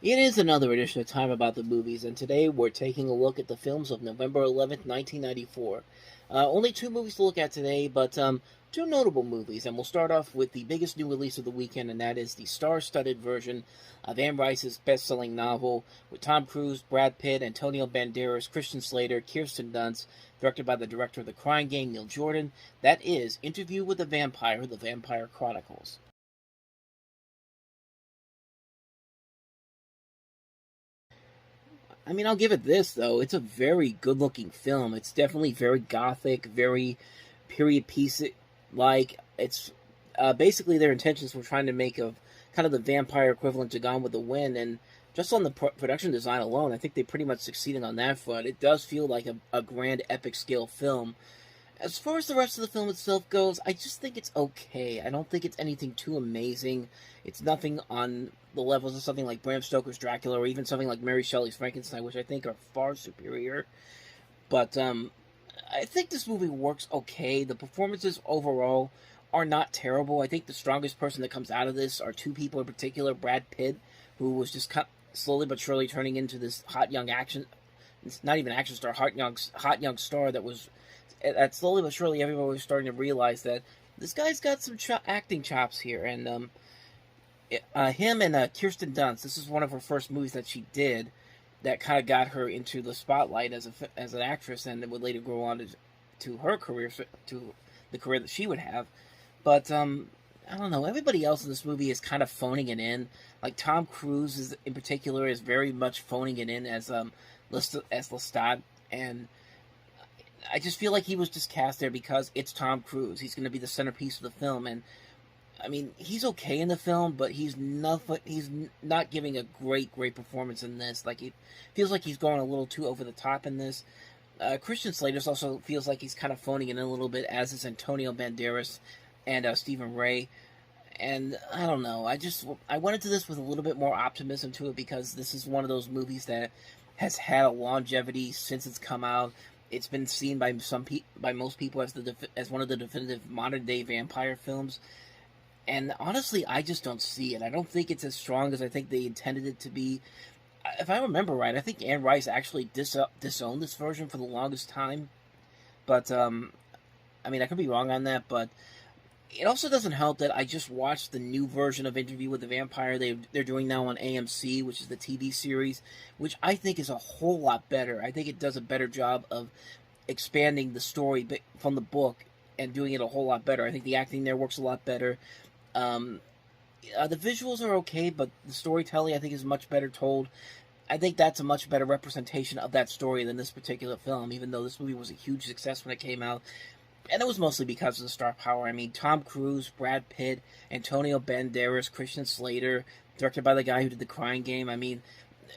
It is another edition of Time About the Movies, and today we're taking a look at the films of November 11th, 1994. Only two movies to look at today, but two notable movies, and we'll start off with the biggest new release of the weekend, and that is the star-studded version of Anne Rice's best-selling novel with Tom Cruise, Brad Pitt, Antonio Banderas, Christian Slater, Kirsten Dunst, directed by the director of The Crying Game, Neil Jordan. That is Interview with the Vampire, The Vampire Chronicles. I mean, I'll give it this though. It's a very good-looking film. It's definitely very gothic, very period piece like. It's basically their intentions were trying to make a kind of the vampire equivalent to Gone with the Wind, and just on the production design alone, I think they pretty much succeeded on that front. It does feel like a grand epic scale film. As far as the rest of the film itself goes, I just think it's okay. I don't think it's anything too amazing. It's nothing on the levels of something like Bram Stoker's Dracula or even something like Mary Shelley's Frankenstein, which I think are far superior. But I think this movie works okay. The performances overall are not terrible. I think the strongest person that comes out of this are two people in particular. Brad Pitt, who was just slowly but surely turning into this hot young action, it's not even action star, hot young star that slowly but surely everyone was starting to realize that this guy's got some acting chops here. And him and Kirsten Dunst, this is one of her first movies that she did that kind of got her into the spotlight as an actress, and it would later go on to her career, to the career that she would have. But I don't know. Everybody else in this movie is kind of phoning it in. Like Tom Cruise in particular is very much phoning it in as Lestat, and I just feel like he was just cast there because it's Tom Cruise. He's going to be the centerpiece of the film, and I mean, he's okay in the film, but he's not giving a great performance in this. Like, it feels like he's going a little too over the top in this. Christian Slater also feels like he's kind of phoning it in a little bit, as is Antonio Banderas and Stephen Ray. And I don't know. I went into this with a little bit more optimism to it because this is one of those movies that has had a longevity since it's come out. It's been seen by most people as one of the definitive modern day vampire films. And honestly, I just don't see it. I don't think it's as strong as I think they intended it to be. If I remember right, I think Anne Rice actually disowned this version for the longest time. But I mean, I could be wrong on that. But it also doesn't help that I just watched the new version of Interview with the Vampire they're doing now on AMC, which is the TV series, which I think is a whole lot better. I think it does a better job of expanding the story from the book and doing it a whole lot better. I think the acting there works a lot better. Um, the visuals are okay, but the storytelling I think is much better told. I think that's a much better representation of that story than this particular film, even though this movie was a huge success when it came out. And it was mostly because of the star power. I mean, Tom Cruise, Brad Pitt, Antonio Banderas, Christian Slater, directed by the guy who did The Crying Game. I mean,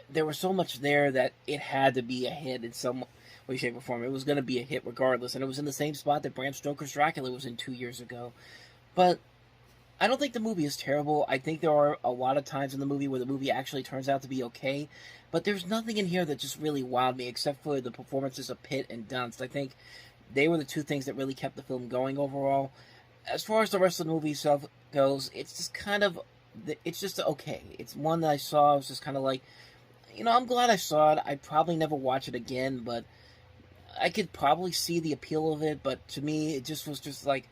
there was so much there that it had to be a hit in some way, shape, or form. It was going to be a hit regardless, and it was in the same spot that Bram Stoker's Dracula was in 2 years ago. But I don't think the movie is terrible. I think there are a lot of times in the movie where the movie actually turns out to be okay, but there's nothing in here that just really wowed me except for the performances of Pitt and Dunst. I think they were the two things that really kept the film going overall. As far as the rest of the movie itself goes, it's just kind of, it's just okay. It's one that I saw, I was just kind of like, I'm glad I saw it. I'd probably never watch it again, but I could probably see the appeal of it, but to me, it just was just like,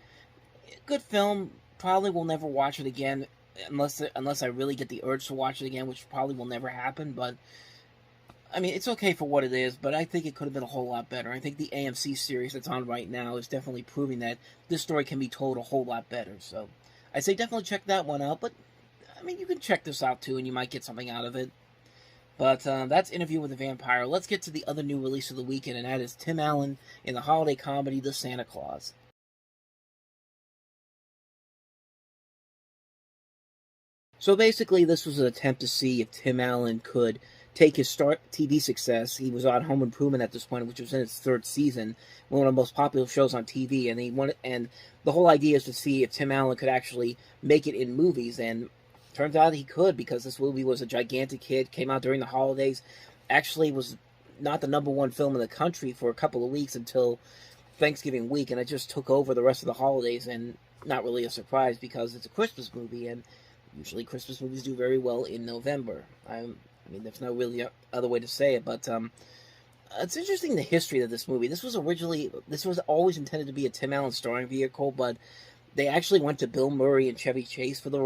good film. Probably will never watch it again unless I really get the urge to watch it again, which probably will never happen. But I mean, it's okay for what it is, but I think it could have been a whole lot better. I think the AMC series that's on right now is definitely proving that this story can be told a whole lot better. So I say definitely check that one out. But I mean, you can check this out too, and you might get something out of it. But that's Interview with the Vampire. Let's get to the other new release of the weekend, and that is Tim Allen in the holiday comedy The Santa Claus. So basically, this was an attempt to see if Tim Allen could take his start TV success. He was on Home Improvement at this point, which was in its third season, one of the most popular shows on TV. And the whole idea is to see if Tim Allen could actually make it in movies. And turns out he could, because this movie was a gigantic hit, came out during the holidays, actually was not the number one film in the country for a couple of weeks until Thanksgiving week, and it just took over the rest of the holidays. And not really a surprise because it's a Christmas movie, and usually Christmas movies do very well in November. I mean, there's no really other way to say it, but it's interesting the history of this movie. This was always intended to be a Tim Allen starring vehicle, but they actually went to Bill Murray and Chevy Chase for the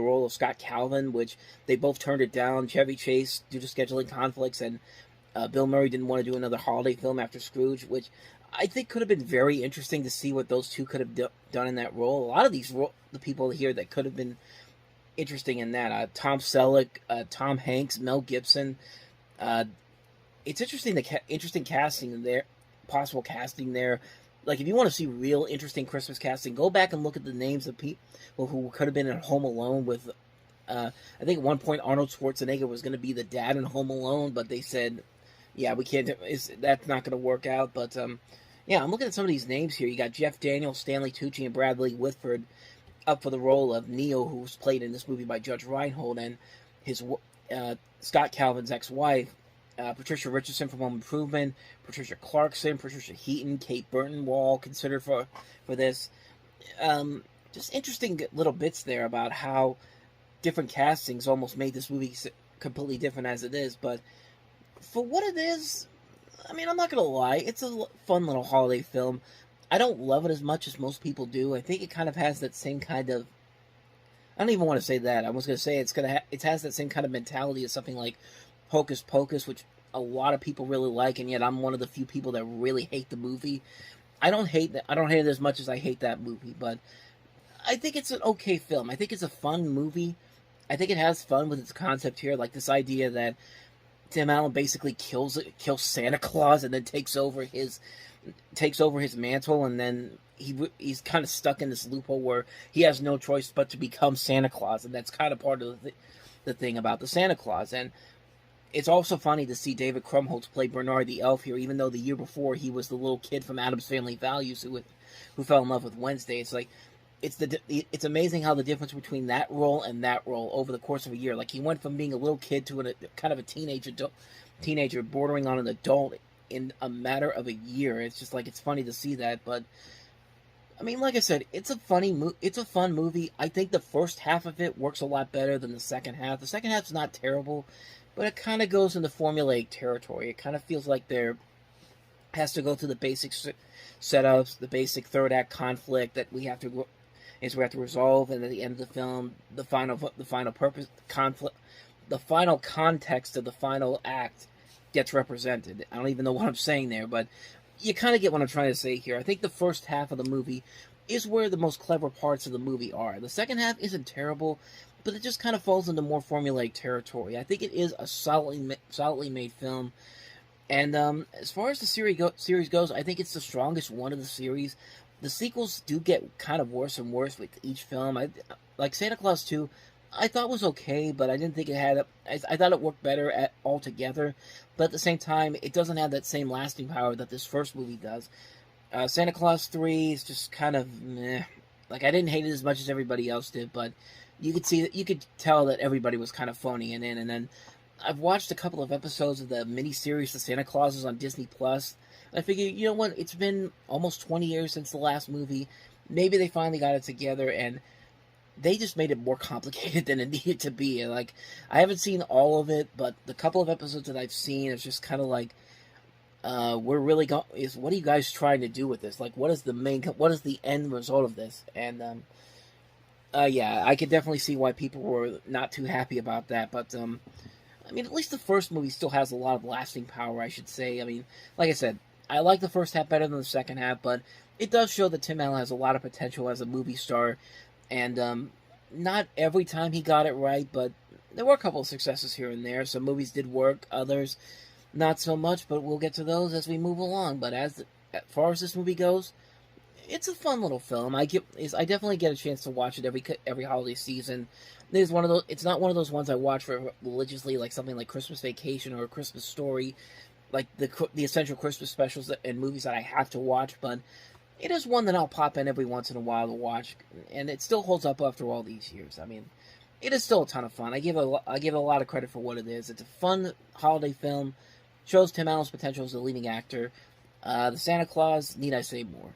role of Scott Calvin, which they both turned it down. Chevy Chase due to scheduling conflicts, and Bill Murray didn't want to do another holiday film after Scrooge, which I think could have been very interesting to see what those two could have done in that role. A lot of the people here that could have been interesting in that, Tom Selleck, Tom Hanks, Mel Gibson. It's interesting interesting casting there, possible casting there. Like, if you want to see real interesting Christmas casting, go back and look at the names of people who could have been in Home Alone with. I think at one point Arnold Schwarzenegger was going to be the dad in Home Alone, but they said, "Yeah, we can't. That's not going to work out." But yeah, I'm looking at some of these names here. You got Jeff Daniels, Stanley Tucci, and Bradley Whitford up for the role of Neo, who was played in this movie by Judge Reinhold, and his Scott Calvin's ex-wife. Patricia Richardson from Home Improvement, Patricia Clarkson, Patricia Heaton, Kate Burton were all considered for this. Just interesting little bits there about how different castings almost made this movie completely different as it is. But for what it is, I mean, I'm not going to lie, it's a fun little holiday film. I don't love it as much as most people do. I think it kind of has that same kind of... I don't even want to say that. I was going to say it has that same kind of mentality as something like Hocus Pocus, which a lot of people really like, and yet I'm one of the few people that really hate the movie. I don't hate it as much as I hate that movie, but I think it's an okay film. I think it's a fun movie. I think it has fun with its concept here, like this idea that Tim Allen basically kills Santa Claus and then takes over his mantle, and then he's kind of stuck in this loophole where he has no choice but to become Santa Claus, and that's kind of part of the thing about the Santa Claus. And it's also funny to see David Krumholtz play Bernard the Elf here, even though the year before he was the little kid from Addams Family Values who fell in love with Wednesday. It's like it's amazing how the difference between that role and that role over the course of a year. Like, he went from being a little kid to a kind of a teenager bordering on an adult in a matter of a year. It's just like, it's funny to see that. But I mean, like I said, it's a fun movie. I think the first half of it works a lot better than the second half. The second half's not terrible, but it kind of goes into formulaic territory. It kind of feels like there has to go through the basic setups, the basic third act conflict that we have to resolve, and at the end of the film, the final purpose conflict, the final context of the final act gets represented. I don't even know what I'm saying there, but you kind of get what I'm trying to say here. I think the first half of the movie is where the most clever parts of the movie are. The second half isn't terrible, but it just kind of falls into more formulaic territory. I think it is a solidly made film. And as far as the series goes, I think it's the strongest one of the series. The sequels do get kind of worse and worse with each film. Like Santa Claus 2, I thought was okay, but I didn't think it had... I thought it worked better altogether. But at the same time, it doesn't have that same lasting power that this first movie does. Santa Claus 3 is just kind of meh. Like, I didn't hate it as much as everybody else did, but you could tell that everybody was kind of phoning it in. And then I've watched a couple of episodes of the miniseries The Santa Clauses on Disney Plus. I figured, you know what, it's been almost 20 years since the last movie. Maybe they finally got it together, and they just made it more complicated than it needed to be. And, like, I haven't seen all of it, but the couple of episodes that I've seen is just kind of like, what are you guys trying to do with this? Like, what is the end result of this? And yeah, I could definitely see why people were not too happy about that. But I mean, at least the first movie still has a lot of lasting power, I should say. I mean, like I said, I like the first half better than the second half, but it does show that Tim Allen has a lot of potential as a movie star. And not every time he got it right, but there were a couple of successes here and there. Some movies did work, others not so much, but we'll get to those as we move along. But as far as this movie goes, it's a fun little film. I definitely get a chance to watch it every holiday season. It's not one of those ones I watch for religiously, like something like Christmas Vacation or A Christmas Story, like the essential Christmas specials and movies that I have to watch. But it is one that I'll pop in every once in a while to watch, and it still holds up after all these years. I mean, it is still a ton of fun. I give it a lot of credit for what it is. It's a fun holiday film. Shows Tim Allen's potential as a leading actor. The Santa Claus, need I say more?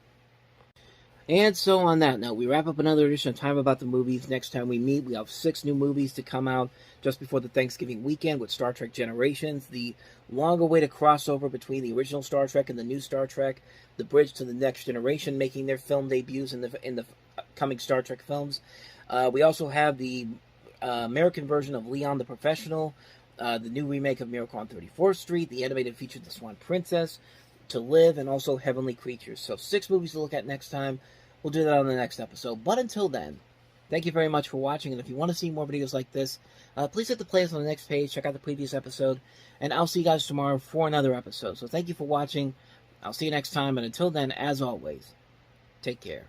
And so on that note, we wrap up another edition of Time About the Movies. Next time we meet, we have 6 new movies to come out just before the Thanksgiving weekend with Star Trek Generations, the long-awaited crossover between the original Star Trek and the new Star Trek, the bridge to the next generation making their film debuts in the coming Star Trek films. We also have the American version of Leon the Professional, the new remake of Miracle on 34th Street, the animated feature The Swan Princess, To Live, and also Heavenly Creatures. So 6 movies to look at next time. We'll do that on the next episode. But until then, thank you very much for watching. And if you want to see more videos like this, please hit the playlist on the next page. Check out the previous episode. And I'll see you guys tomorrow for another episode. So thank you for watching. I'll see you next time. And until then, as always, take care.